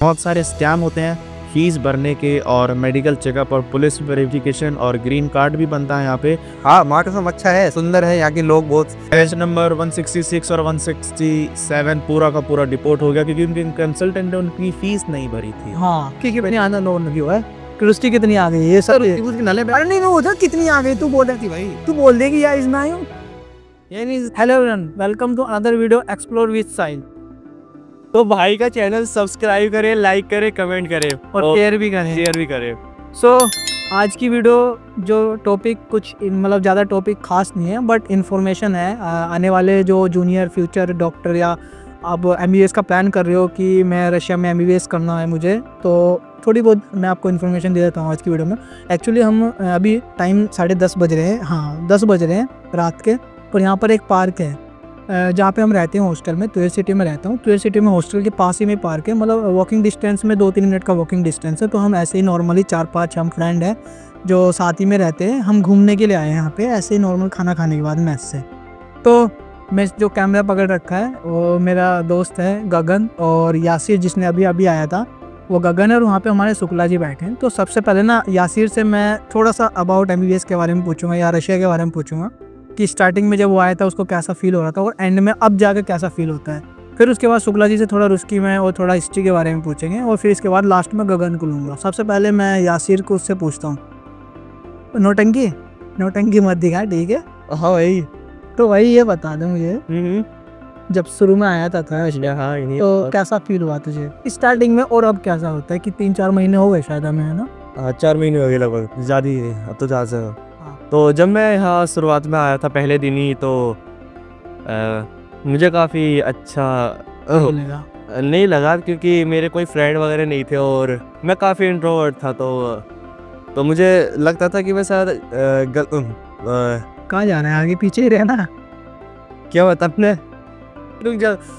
बहुत सारे स्कैम होते हैं फीस भरने के और मेडिकल चेकअप और पुलिस वेरिफिकेशन और ग्रीन कार्ड भी बनता है यहाँ पे। हाँ, वहाँ का सब अच्छा है, सुंदर है, यहाँ के लोग बहुत। पेज नंबर 166 और 167 पूरा का पूरा डिपोर्ट हो गया क्योंकि उनके कंसल्टेंट ने उनकी फीस नहीं भरी थी। हाँ, क्योंकि आना लोन लगी हुआ है। क्रिस्टी कितनी आ गई ये सर, नाले पे। अरे नहीं उधर कितनी आ गई, तू बोल रही थी भाई, तू बोल देगी यार इतना ही। Hello everyone, welcome to another video explore with science. तो भाई का चैनल सब्सक्राइब करें, लाइक करें, कमेंट करें और शेयर भी करें। सो आज की वीडियो जो टॉपिक कुछ मतलब ज़्यादा टॉपिक खास नहीं है, बट इन्फॉर्मेशन है। आने वाले जो जूनियर फ्यूचर डॉक्टर या आप MBBS का प्लान कर रहे हो कि मैं रशिया में MBBS करना है मुझे, तो थोड़ी बहुत मैं आपको इन्फॉर्मेशन दे देता हूँ आज की वीडियो में। एक्चुअली हम अभी टाइम 10:30 बज रहे हैं, हाँ 10 बज रहे हैं रात के। और यहाँ पर एक पार्क है जहाँ पे हम रहते हैं हॉस्टल में, तुयर सिटी में रहता हूँ। तुयर सिटी में हॉस्टल के पास ही में पार्क है, मतलब वॉकिंग डिस्टेंस में 2-3 मिनट का वॉकिंग डिस्टेंस है। तो हम ऐसे ही नॉर्मली 4-5 हम फ्रेंड हैं जो साथ ही में रहते हैं, हम घूमने के लिए आए हैं यहाँ पे ऐसे ही नॉर्मल खाना खाने के बाद मैस से। तो मैं जो कैमरा पकड़ रखा है वो मेरा दोस्त है गगन, और यासिर जिसने अभी आया था वो गगन है, और वहाँ पे हमारे शुक्ला जी बैठे हैं। तो सबसे पहले ना यासिर से मैं थोड़ा सा अबाउट MBBS के बारे में पूछूंगा या रशिया के बारे में पूछूंगा कि स्टार्टिंग में जब वो आया था उसको कैसा फील हो रहा था और एंड में अब जाकर कैसा फील होता है। फिर उसके बाद शुक्ला जी से थोड़ा रुस्की में और थोड़ा हिस्ट्री के बारे में पूछेंगे, और फिर इसके बाद लास्ट में गगन को लूँगा। सबसे पहले मैं यासिर को उससे पूछता हूँ। नौटंकी मत दिखा, ठीक है? हाँ भाई, तो भाई ये बता दो मुझे, जब शुरू में आया था हाँ, तो कैसा फील हुआ तुझे स्टार्टिंग में, और अब कैसा होता है कि 3-4 महीने हो गए शायद हमें, है ना? हाँ 4 महीने हो गए लगभग, ज़्यादा ही है अब तो ज़्यादा। तो जब मैं यहाँ शुरुआत में आया था पहले दिन ही, तो मुझे काफ़ी अच्छा नहीं लगा क्योंकि मेरे कोई फ्रेंड वगैरह नहीं थे और मैं काफ़ी इंट्रोवर्ट था। तो मुझे लगता था कि मैं शायद कहाँ जाना है, आगे पीछे ही रहना, क्या बता अपने।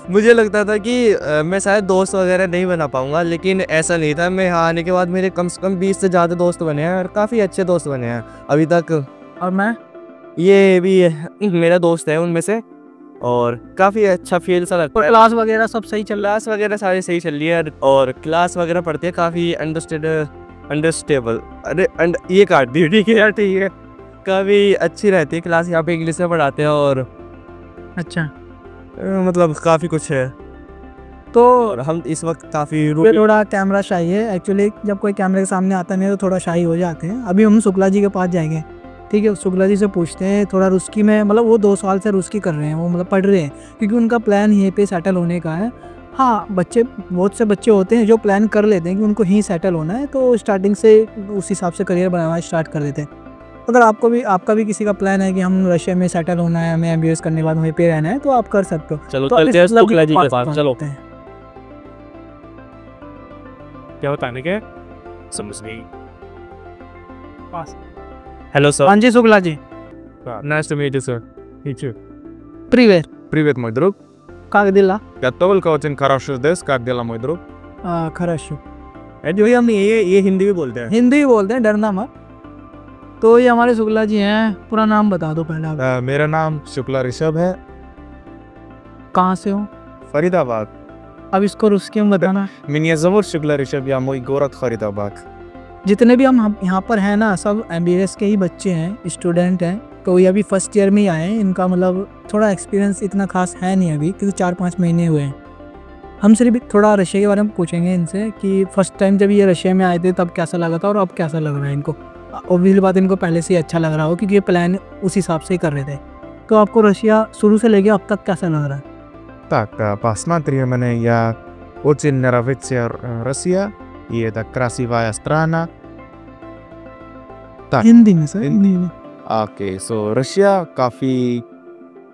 मुझे लगता था कि मैं शायद दोस्त वगैरह नहीं बना पाऊंगा, लेकिन ऐसा नहीं था। मैं यहाँ आने के बाद मेरे कम से कम 20 से ज़्यादा दोस्त बने हैं और काफ़ी अच्छे दोस्त बने हैं अभी तक। और मैं ये भी मेरा दोस्त है उनमें से, और काफ़ी अच्छा फील सा लगता है। क्लास वगैरह सब सही चल रहा है? क्लास वगैरह सारी सही चल रही है, और क्लास वगैरह पढ़ते हैं काफ़ी अंडरस्टेबल। अरे ये काट दी, ठीक है यार, ठीक है। काफ़ी अच्छी रहती है क्लास, यहाँ पे इंग्लिश में पढ़ाते हैं और अच्छा मतलब काफ़ी कुछ है। तो हम इस वक्त काफ़ी थोड़ा कैमरा शाही है एक्चुअली, जब कोई कैमरे के सामने आता नहीं है तो थोड़ा शाही हो जाते हैं। अभी हम शुक्ला जी के पास जाएंगे, ठीक है? शुक्ला जी से पूछते हैं थोड़ा रुस्की में, मतलब वो 2 साल से रुस्की कर रहे हैं, वो मतलब पढ़ रहे हैं क्योंकि उनका प्लान यहीं पे सेटल होने का है। हाँ, बहुत से बच्चे होते हैं जो प्लान कर लेते हैं कि उनको यहीं सेटल होना है, तो स्टार्टिंग से उस हिसाब से करियर बनाना स्टार्ट कर देते हैं। अगर आपका भी किसी का प्लान है कि हम रशिया में सेटल होना है, हमें MBBS करने के बाद वहीं पे रहना है, तो आप कर सकते हो। चलो तो चलते हैं शुक्ला जी के पास। चलो क्या बताने के समझ नहीं। Hello sir. हाँ जी Shukla ji, nice to meet you sir. Привет, мой друг. как дела? Готовы к очень хороший дес, как дела, мой друг? खरशु जो हम ये हिंदी भी बोलते हैं। हिंदी भी बोलते हैं, डरना मत। तो ये हमारे शुक्ला जी हैं, पूरा नाम बता दो पहले आप। मेरा नाम शुक्ला ऋषभ है। कहाँ से हो? फरीदाबाद। अब इसको रुस्की में बताना। Меня зовут शुक्ला ऋषभ, या мой город फरीदाबाद। जितने भी हम यहाँ पर हैं ना, सब MBBS के ही बच्चे हैं, स्टूडेंट हैं। तो ये अभी फर्स्ट ईयर में ही आए हैं, इनका मतलब थोड़ा एक्सपीरियंस इतना खास है नहीं अभी, क्योंकि 4-5 महीने हुए हैं। हम सिर्फ थोड़ा रशिया के बारे में पूछेंगे इनसे कि फर्स्ट टाइम जब ये रशिया में आए थे तब कैसा लगा था और अब कैसा लग रहा है इनको। ऑब्वियसली बात, इनको पहले से ही अच्छा लग रहा हो क्योंकि ये प्लान उस हिसाब से ही कर रहे थे। तो आपको रशिया शुरू से लेके अब तक कैसा लग रहा है? Так, посмотрим меня. Я очень нравится Россия, и это красивая страна. Так, हिंदी में सर, हिंदी में। ओके, सो रशिया काफ़ी,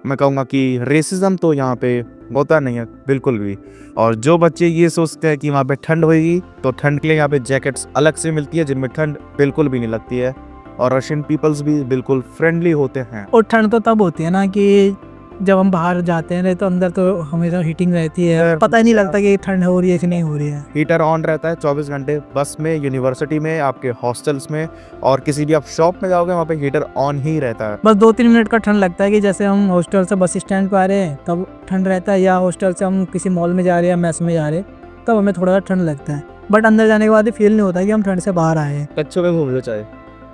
मैं कहूँगा कि रेसिज्म तो यहाँ पे होता नहीं है बिल्कुल भी। और जो बच्चे ये सोचते हैं कि वहाँ पे ठंड होगी, तो ठंड के लिए यहाँ पे जैकेट्स अलग से मिलती है जिनमें ठंड बिल्कुल भी नहीं लगती है, और रशियन पीपल्स भी बिल्कुल फ्रेंडली होते हैं। और ठंड तो तब होती है ना कि जब हम बाहर जाते हैं, तो अंदर तो हमेशा हीटिंग रहती है, पता ही नहीं लगता कि ठंड हो रही है कि नहीं हो रही है। हीटर ऑन रहता है 24 घंटे, बस में, यूनिवर्सिटी में, आपके हॉस्टल्स में, और किसी भी आप शॉप में जाओगे वहाँ पे हीटर ऑन ही रहता है। बस 2-3 मिनट का ठंड लगता है कि जैसे हम हॉस्टल से बस स्टैंड पर आ रहे हैं तब ठंड रहता है, या हॉस्टल से हम किसी मॉल में जा रहे हैं या मैस में जा रहे हैं तब हमें थोड़ा सा ठंड लगता है, बट अंदर जाने के बाद ये फील नहीं होता कि हम ठंड से बाहर आए हैं। कच्चों में घूम लो चाहे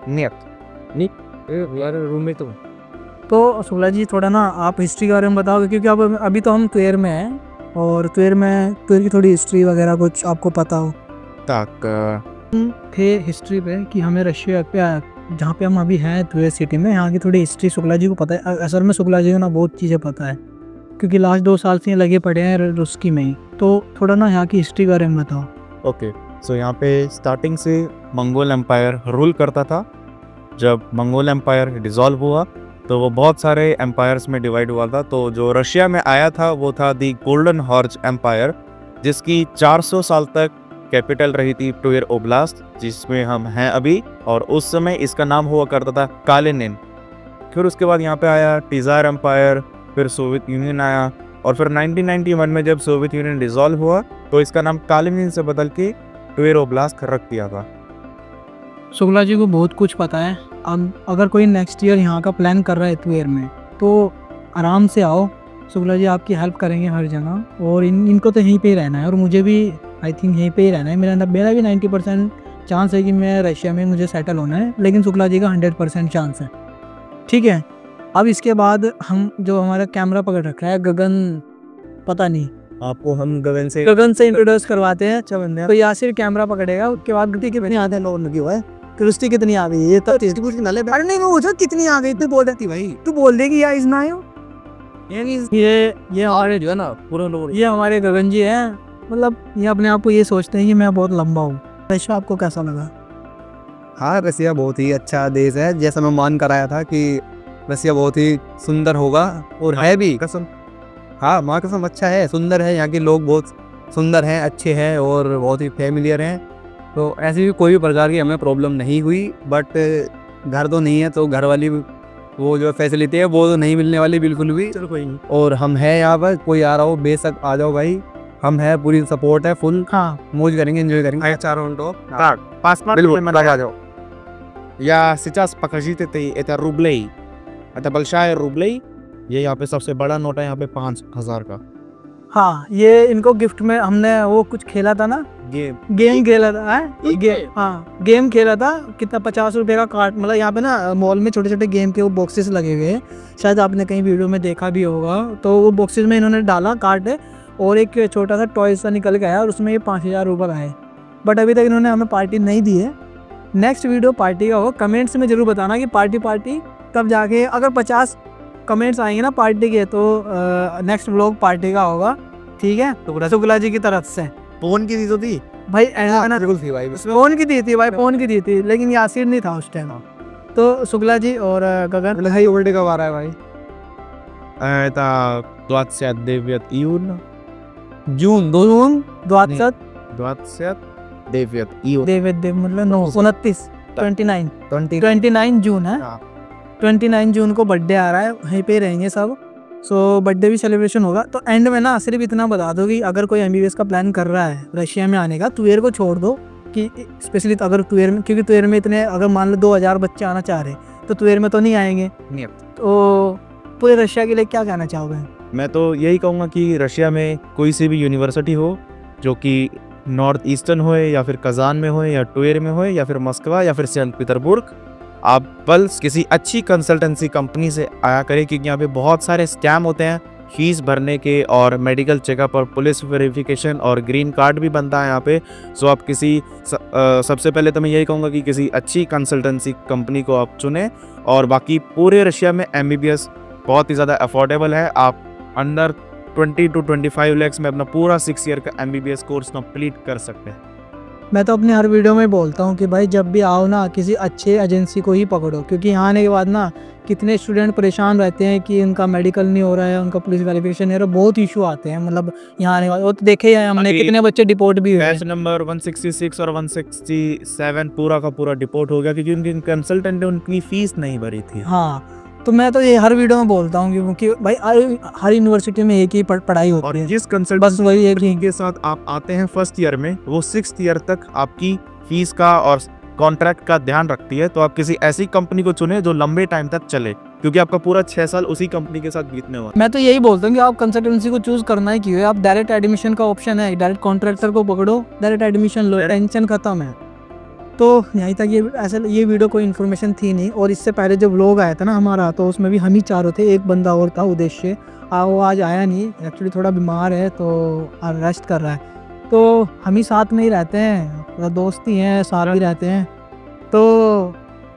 नहीं यार रूम में तो शुक्ला जी थोड़ा ना आप हिस्ट्री के बारे में बताओगे, क्योंकि अब अभी तो हम ट्वेयर में हैं और ट्वेयर की थोड़ी हिस्ट्री वगैरह कुछ आपको पता हो। थे हिस्ट्री पे कि हमें रशिया पे जहाँ पे हम अभी हैं ट्वेयर सिटी में, यहाँ की थोड़ी हिस्ट्री शुक्ला जी को पता है। असल में शुक्ला जी को ना बहुत चीज़ें पता है, क्योंकि लास्ट 2 साल से ये लगे पड़े हैं रुस्की में ही। तो थोड़ा ना यहाँ की हिस्ट्री के बारे में बताओ। ओके, सो यहाँ पे स्टार्टिंग से मंगोल एम्पायर रूल करता था। जब मंगोल एम्पायर डिसॉल्व हुआ तो वो बहुत सारे एम्पायर्स में डिवाइड हुआ था। तो जो रशिया में आया था वो था दी गोल्डन हॉर्ज एम्पायर, जिसकी 400 साल तक कैपिटल रही थी ट्वेर ओब्लास्ट, जिसमें हम हैं अभी। और उस समय इसका नाम हुआ करता था कालिनिन। फिर उसके बाद यहाँ पे आया टीज़ार एम्पायर, फिर सोवियत यूनियन आया, और फिर 1991 में जब सोवियत यूनियन डिसॉल्व हुआ तो इसका नाम कालिनिन से बदल के ट्वेर ओब्लास्ट रख दिया था। शुक्ला जी को बहुत कुछ पता है। अब अगर कोई नेक्स्ट ईयर यहाँ का प्लान कर रहा है ट्वेयर में तो आराम से आओ, शुक्ला जी आपकी हेल्प करेंगे हर जगह। और इनको तो यहीं पे ही रहना है, और मुझे भी आई थिंक यहीं पे ही रहना है। मेरा भी 90% चांस है कि मैं रशिया में मुझे सेटल होना है, लेकिन शुक्ला जी का 100% चांस है। ठीक है, अब इसके बाद हम जो हमारा कैमरा पकड़ रखा है गगन, पता नहीं आपको हम गगन से इंट्रोड्यूस करवाते हैं। अच्छा बंदे, तो यासिर कैमरा पकड़ेगा, उसके बाद गति कितनी आते हैं लोग लगी हुआ है, क्रिस्टी कितनी आ गई, ये तो नहीं वो कितनी आ गई, तू बोल देती भाई, तू बोल देगी या इस ना ये हमारे जो है ना पूरे लोग, ये हमारे गगन जी हैं। मतलब ये अपने आप को ये सोचते हैं कि मैं बहुत लंबा हूँ। रशिया आपको कैसा लगा? हाँ, रसिया बहुत ही अच्छा देश है। जैसा मैं मान कर आया था कि रसिया बहुत ही सुंदर होगा, और है भी कसम। हाँ, माँ कसम अच्छा है, सुंदर है। यहाँ के लोग बहुत सुंदर हैं, अच्छे हैं और बहुत ही फैमिलियर हैं। तो ऐसी भी कोई भी प्रकार की हमें प्रॉब्लम नहीं हुई। बट घर तो नहीं है, तो घर वाली वो जो फैसिलिटी है वो तो नहीं मिलने वाली बिल्कुल भी। चलो कोई नहीं, और हम हैं यहाँ पर, कोई आ रहा हो बेशक आ जाओ भाई, हम है, पूरी सपोर्ट है फुल। हाँ, मौज करेंगे, एंजॉय करेंगे। Так, посмотрим. Я сейчас покажите это рублей. Это большая рублей. ये यहाँ पे सबसे बड़ा नोट है, यहाँ पे 5,000 का। हाँ, ये इनको गिफ्ट में हमने वो कुछ खेला था ना, गेम खेला था। हाँ, गेम खेला था। कितना 50 रुपये का कार्ड, मतलब यहाँ पे ना मॉल में छोटे छोटे गेम के वो बॉक्सेस लगे हुए हैं, शायद आपने कहीं वीडियो में देखा भी होगा। तो वो बॉक्सेस में इन्होंने डाला कार्ड है, और एक छोटा सा टॉय सा निकल के आया, और उसमें ये 5,000 रुपये आए। बट अभी तक इन्होंने हमें पार्टी नहीं दी है। नेक्स्ट वीडियो पार्टी का होगा। कमेंट्स में ज़रूर बताना कि पार्टी तब जाके, अगर 50 कमेंट्स आएंगे ना पार्टी के, तो नेक्स्ट व्लॉग पार्टी का होगा। ठीक है, तो शुक्ला जी की तरफ से फोन की दी तो थी भाई, ऐसा ना बिल्कुल थी भाई, फोन की दी थी भाई, फोन की दी थी, लेकिन यासिर नहीं था उस टाइम। तो शुक्ला जी और गगन, बर्थडे कब आ रहा है भाई? Это 29 इयून, जून 2 जून 29 29 मतलब 29 जून है। 29 जून को बर्थडे आ रहा है, वहीं पे रहेंगे सब। सो बर्थडे भी सेलिब्रेशन होगा। तो एंड में ना सिर्फ इतना बता दो कि अगर कोई MBBS का प्लान कर रहा है रशिया में आने का, ट्वेयर को छोड़ दो कि स्पेशली अगर ट्वेयर में, क्योंकि ट्वेयर में इतने, अगर मान लो 2000 बच्चे आना चाह रहे तो ट्वेयर में तो नहीं आएंगे। तो पूरे रशिया के लिए क्या कहना चाहोगे? मैं तो यही कहूँगा कि रशिया में कोई सी भी यूनिवर्सिटी हो, जो कि नॉर्थ ईस्टर्न हो, या फिर कजान में हो, या ट्वेर में हो, या फिर मस्कवा, या फिर सेंट पीटरबुर्ग, आप बस किसी अच्छी कंसल्टेंसी कंपनी से आया करें, क्योंकि यहाँ पे बहुत सारे स्कैम होते हैं फीस भरने के, और मेडिकल चेकअप, और पुलिस वेरिफिकेशन, और ग्रीन कार्ड भी बनता है यहाँ पे। सो आप सबसे पहले तो मैं यही कहूँगा कि किसी अच्छी कंसल्टेंसी कंपनी को आप चुनें। और बाकी पूरे रशिया में MBBS बहुत ही ज़्यादा अफोर्डेबल है। आप अंडर 20 to 25 lakhs में अपना पूरा 6 ईयर का MBBS कोर्स कंप्लीट कर सकते हैं। मैं तो अपने हर वीडियो में बोलता हूँ कि भाई जब भी आओ ना, किसी अच्छे एजेंसी को ही पकड़ो, क्योंकि यहाँ आने के बाद ना कितने स्टूडेंट परेशान रहते हैं कि उनका मेडिकल नहीं हो रहा है, उनका पुलिस वेरिफिकेशन नहीं हो रहा, बहुत इशू आते हैं। मतलब यहाँ आने के बाद वो तो देखे ही है हमने, कितने बच्चे डिपोर्ट भी हुए। बैच नंबर 166 और 167 पूरा का पूरा डिपोर्ट हो गया, क्योंकि उनकी कंसल्टेंट ने उनकी फीस नहीं भरी थी। हाँ, तो मैं तो ये हर वीडियो में बोलता हूँ क्योंकि भाई हर यूनिवर्सिटी में एक ही पढ़ाई होती और है, जिस बस कंसल्टेंट वही एक के साथ आप आते हैं फर्स्ट ईयर में, वो 6th ईयर तक आपकी फीस का और कॉन्ट्रैक्ट का ध्यान रखती है। तो आप किसी ऐसी कंपनी को चुने जो लंबे टाइम तक चले, क्योंकि आपका पूरा 6 साल उसी कंपनी के साथ बीतने वाला। मैं तो यही बोलता हूँ कि आप कंसल्टेंसी को चूज करना ही क्यों है। आप डायरेक्ट एडमिशन का ऑप्शन है, डायरेक्ट कॉन्ट्रैक्टर को पकड़ो, डायरेक्ट एडमिशन लो, टेंशन खत्म है। तो यहीं तक ये वीडियो कोई इन्फॉर्मेशन थी नहीं। और इससे पहले जब व्लॉग आया था ना हमारा, तो उसमें भी हम ही चारों थे, एक बंदा और था उद्देश्य, वो आज आया नहीं, एक्चुअली थोड़ा बीमार है तो रेस्ट कर रहा है। तो हम ही साथ में ही रहते हैं, दोस्त ही हैं, सारे ही रहते हैं। तो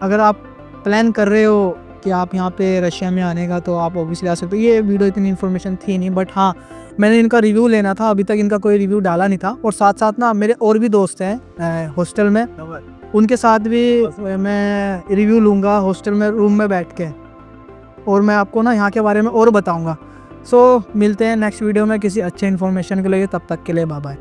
अगर आप प्लान कर रहे हो कि आप यहाँ पे रशिया में आने का, तो आप ऑब्वियसली आ सकते हो। ये वीडियो इतनी इन्फॉर्मेशन थी नहीं, बट हाँ मैंने इनका रिव्यू लेना था, अभी तक इनका कोई रिव्यू डाला नहीं था। और साथ साथ ना मेरे और भी दोस्त हैं हॉस्टल में, उनके साथ भी मैं रिव्यू लूँगा हॉस्टल में रूम में बैठ के, और मैं आपको ना यहाँ के बारे में और बताऊँगा। सो मिलते हैं नेक्स्ट वीडियो में किसी अच्छे इन्फॉर्मेशन के लिए, तब तक के लिए बाय बाय।